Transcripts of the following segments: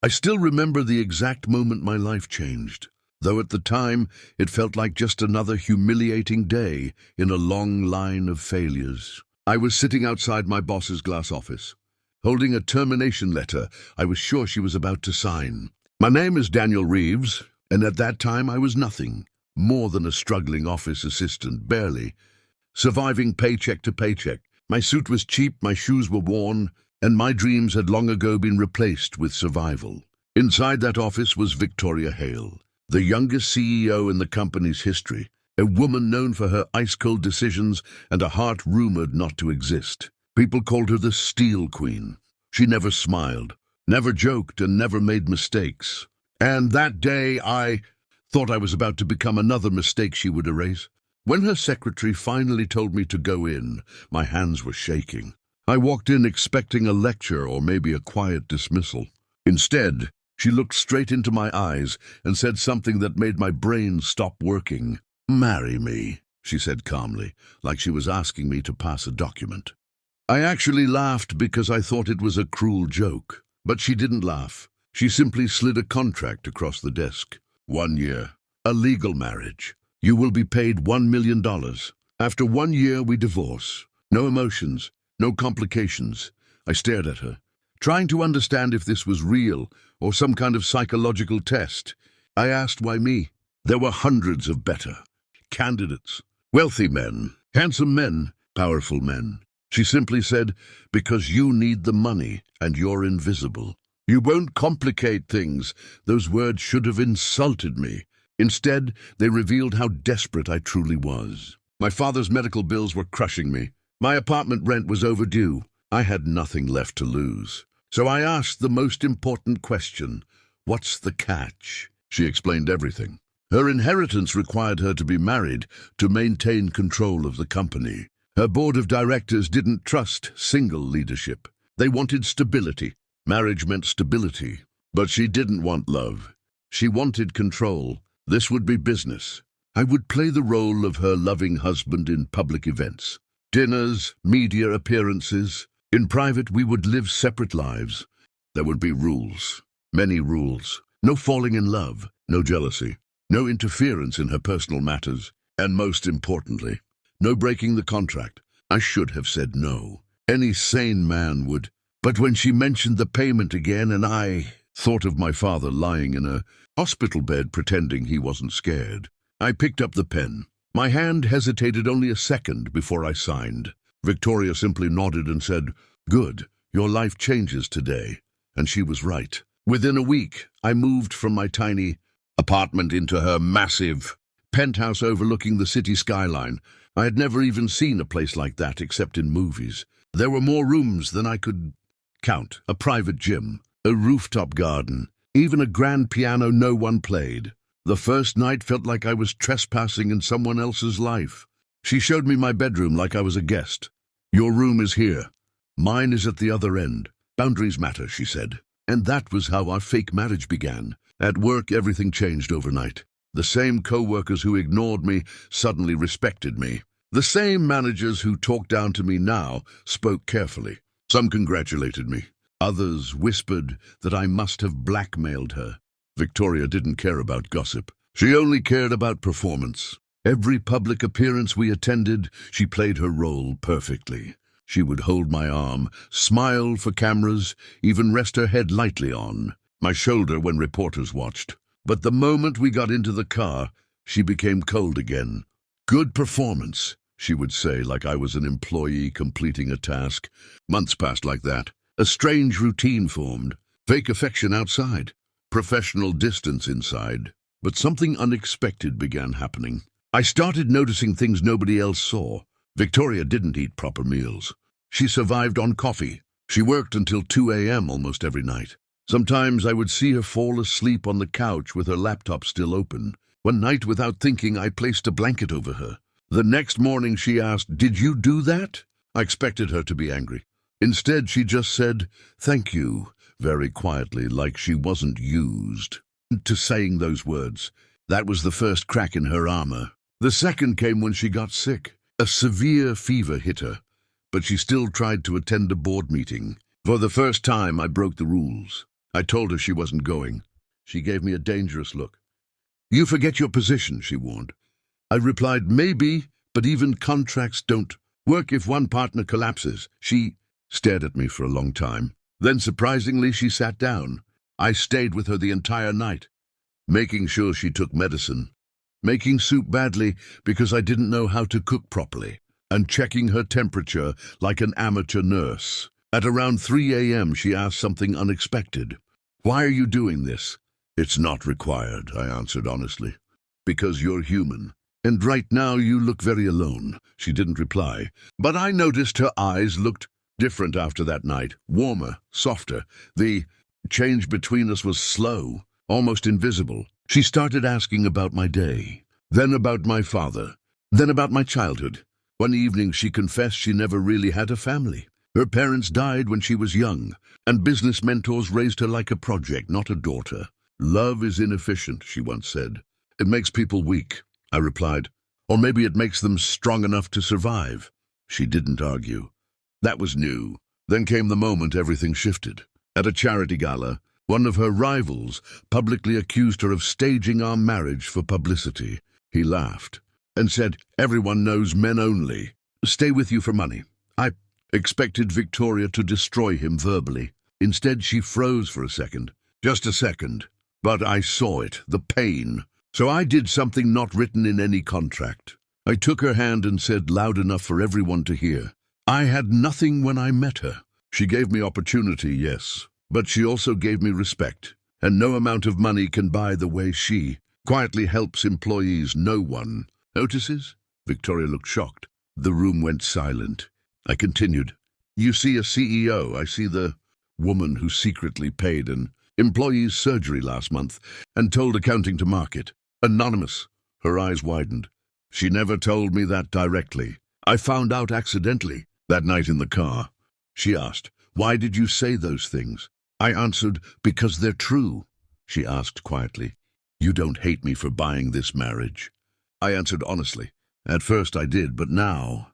I still remember the exact moment my life changed, though at the time it felt like just another humiliating day in a long line of failures. I was sitting outside my boss's glass office, holding a termination letter I was sure she was about to sign. My name is Daniel Reeves, and at that time I was nothing more than a struggling office assistant, barely surviving paycheck to paycheck. My suit was cheap, my shoes were worn, and my dreams had long ago been replaced with survival. Inside that office was Victoria Hale, the youngest CEO in the company's history, a woman known for her ice-cold decisions and a heart rumored not to exist. People called her the Steel Queen. She never smiled, never joked, and never made mistakes. And that day I thought I was about to become another mistake she would erase. When her secretary finally told me to go in, my hands were shaking. I walked in expecting a lecture or maybe a quiet dismissal. Instead, she looked straight into my eyes and said something that made my brain stop working. "Marry me," she said calmly, like she was asking me to pass a document. I actually laughed because I thought it was a cruel joke. But she didn't laugh. She simply slid a contract across the desk. 1 year. A legal marriage. You will be paid $1 million. After 1 year, we divorce. No emotions, no complications. I stared at her, trying to understand if this was real or some kind of psychological test. I asked why me. There were hundreds of better candidates. Wealthy men, handsome men, powerful men. She simply said, "Because you need the money and you're invisible. You won't complicate things." Those words should have insulted me. Instead, they revealed how desperate I truly was. My father's medical bills were crushing me. My apartment rent was overdue. I had nothing left to lose. So I asked the most important question: what's the catch? She explained everything. Her inheritance required her to be married to maintain control of the company. Her board of directors didn't trust single leadership. They wanted stability. Marriage meant stability. But she didn't want love. She wanted control. This would be business. I would play the role of her loving husband in public events. Dinners, media appearances. In private, we would live separate lives. There would be rules. Many rules. No falling in love. No jealousy. No interference in her personal matters. And most importantly, no breaking the contract. I should have said no. Any sane man would. But when she mentioned the payment again, and I thought of my father lying in a hospital bed pretending he wasn't scared, I picked up the pen. My hand hesitated only a second before I signed. Victoria simply nodded and said, "Good, your life changes today." And she was right. Within a week, I moved from my tiny apartment into her massive penthouse overlooking the city skyline. I had never even seen a place like that except in movies. There were more rooms than I could count. A private gym, a rooftop garden, even a grand piano no one played. The first night felt like I was trespassing in someone else's life. She showed me my bedroom like I was a guest. "Your room is here. Mine is at the other end. Boundaries matter," she said. And that was how our fake marriage began. At work, everything changed overnight. The same co-workers who ignored me suddenly respected me. The same managers who talked down to me now spoke carefully. Some congratulated me. Others whispered that I must have blackmailed her. Victoria didn't care about gossip. She only cared about performance. Every public appearance we attended, she played her role perfectly. She would hold my arm, smile for cameras, even rest her head lightly on my shoulder when reporters watched. But the moment we got into the car, she became cold again. "Good performance," she would say, like I was an employee completing a task. Months passed like that. A strange routine formed. Fake affection outside. Professional distance inside. But something unexpected began happening. I started noticing things nobody else saw. Victoria didn't eat proper meals. She survived on coffee. She worked until 2 a.m. almost every night. Sometimes I would see her fall asleep on the couch with her laptop still open. One night, without thinking, I placed a blanket over her. The next morning she asked, "Did you do that?" I expected her to be angry. Instead, she just said, "Thank you," very quietly, like she wasn't used to saying those words. That was the first crack in her armor. The second came when she got sick. A severe fever hit her, but she still tried to attend a board meeting. For the first time, I broke the rules. I told her she wasn't going. She gave me a dangerous look. "You forget your position," she warned. I replied, "Maybe, but even contracts don't work if one partner collapses." She stared at me for a long time. Then, surprisingly, she sat down. I stayed with her the entire night, making sure she took medicine, making soup badly because I didn't know how to cook properly, and checking her temperature like an amateur nurse. At around 3 a.m., she asked something unexpected. "Why are you doing this?" "It's not required," I answered honestly. "Because you're human. And right now you look very alone." She didn't reply, but I noticed her eyes looked different after that night, warmer, softer. The change between us was slow, almost invisible. She started asking about my day, then about my father, then about my childhood. One evening she confessed she never really had a family. Her parents died when she was young, and business mentors raised her like a project, not a daughter. "Love is inefficient," she once said. "It makes people weak," I replied. "Or maybe it makes them strong enough to survive." She didn't argue. That was new. Then came the moment everything shifted. At a charity gala, one of her rivals publicly accused her of staging our marriage for publicity. He laughed and said, "Everyone knows men only. Stay with you for money." I expected Victoria to destroy him verbally. Instead, she froze for a second. Just a second. But I saw it, the pain. So I did something not written in any contract. I took her hand and said loud enough for everyone to hear, "I had nothing when I met her. She gave me opportunity, yes, but she also gave me respect, and no amount of money can buy the way she quietly helps employees no one notices." Victoria looked shocked. The room went silent. I continued, "You see a CEO, I see the woman who secretly paid an employee's surgery last month and told accounting to mark it. Anonymous." Her eyes widened. "She never told me that directly. I found out accidentally that night in the car." She asked, "Why did you say those things?" I answered, "Because they're true." She asked quietly, "You don't hate me for buying this marriage?" I answered honestly. "At first I did, but now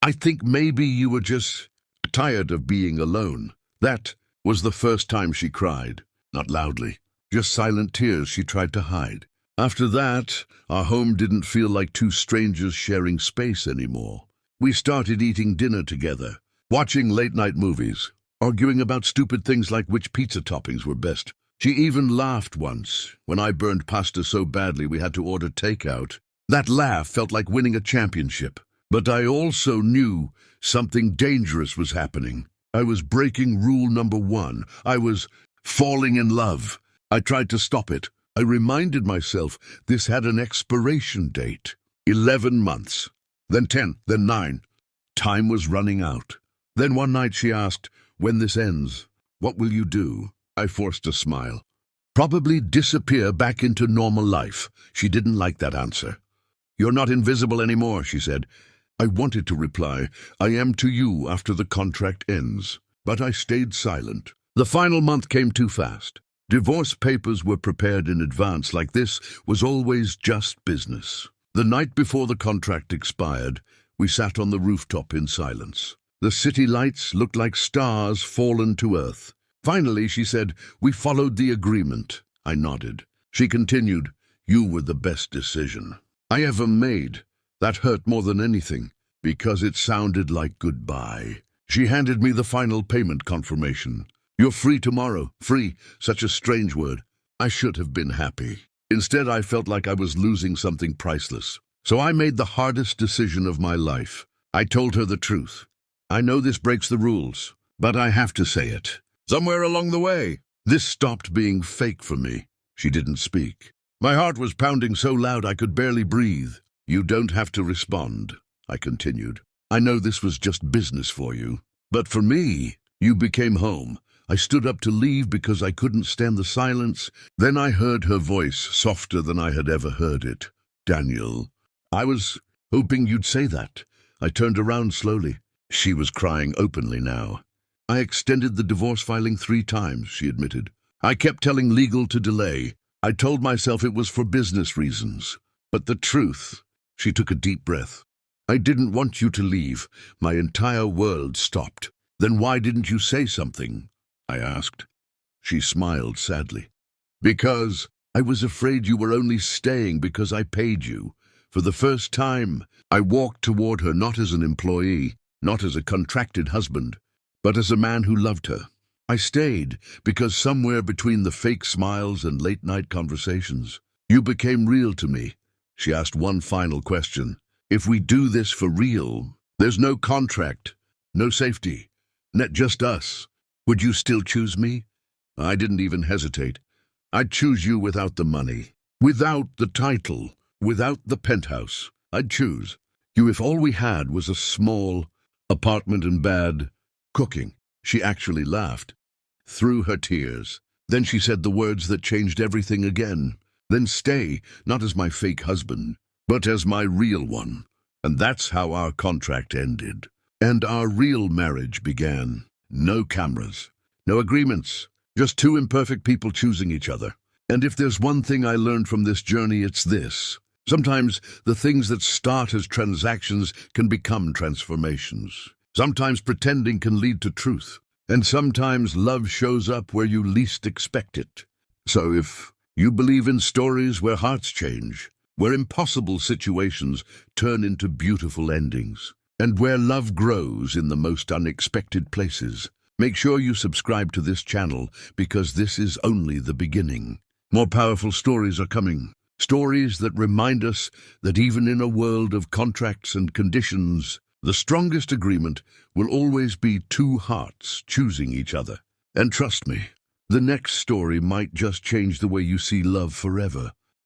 I think maybe you were just tired of being alone." That was the first time she cried. Not loudly, just silent tears she tried to hide. After that, our home didn't feel like two strangers sharing space anymore. We started eating dinner together, watching late-night movies, arguing about stupid things like which pizza toppings were best. She even laughed once, when I burned pasta so badly we had to order takeout. That laugh felt like winning a championship. But I also knew something dangerous was happening. I was breaking rule number 1. I was falling in love. I tried to stop it. I reminded myself this had an expiration date. 11 months. Then 10, then 9. Time was running out. Then one night she asked, "When this ends, what will you do?" I forced a smile. "Probably disappear back into normal life." She didn't like that answer. "You're not invisible anymore," she said. I wanted to reply, "I am to you after the contract ends." But I stayed silent. The final month came too fast. Divorce papers were prepared in advance, like this was always just business. The night before the contract expired, we sat on the rooftop in silence. The city lights looked like stars fallen to earth. Finally, she said, "We followed the agreement." I nodded. She continued, "You were the best decision I ever made." That hurt more than anything, because it sounded like goodbye. She handed me the final payment confirmation. "You're free tomorrow." Free, such a strange word. I should have been happy. Instead, I felt like I was losing something priceless. So I made the hardest decision of my life. I told her the truth. "I know this breaks the rules, but I have to say it." Somewhere along the way, this stopped being fake for me. She didn't speak. My heart was pounding so loud I could barely breathe. "You don't have to respond," I continued. "I know this was just business for you. But for me, you became home." I stood up to leave because I couldn't stand the silence. Then I heard her voice, softer than I had ever heard it. "Daniel, I was hoping you'd say that." I turned around slowly. She was crying openly now. "I extended the divorce filing 3 times, she admitted. "I kept telling legal to delay. I told myself it was for business reasons. But the truth..." She took a deep breath. "I didn't want you to leave." My entire world stopped. "Then why didn't you say something?" I asked. She smiled sadly. Because I was afraid you were only staying because I paid you. For the first time, I walked toward her not as an employee, not as a contracted husband, but as a man who loved her. I stayed because somewhere between the fake smiles and late-night conversations, you became real to me. She asked one final question. If we do this for real, there's no contract, no safety, net just us. Would you still choose me? I didn't even hesitate. I'd choose you without the money, without the title, without the penthouse. I'd choose you if all we had was a small apartment and bad cooking. She actually laughed through her tears. Then she said the words that changed everything again. Then stay, not as my fake husband, but as my real one. And that's how our contract ended. And our real marriage began. No cameras, no agreements, just two imperfect people choosing each other. And if there's one thing I learned from this journey, it's this. Sometimes the things that start as transactions can become transformations. Sometimes pretending can lead to truth. And sometimes love shows up where you least expect it. So if you believe in stories where hearts change, where impossible situations turn into beautiful endings, and where love grows in the most unexpected places, make sure you subscribe to this channel because this is only the beginning. More powerful stories are coming. Stories that remind us that even in a world of contracts and conditions, the strongest agreement will always be two hearts choosing each other. And trust me, the next story might just change the way you see love forever.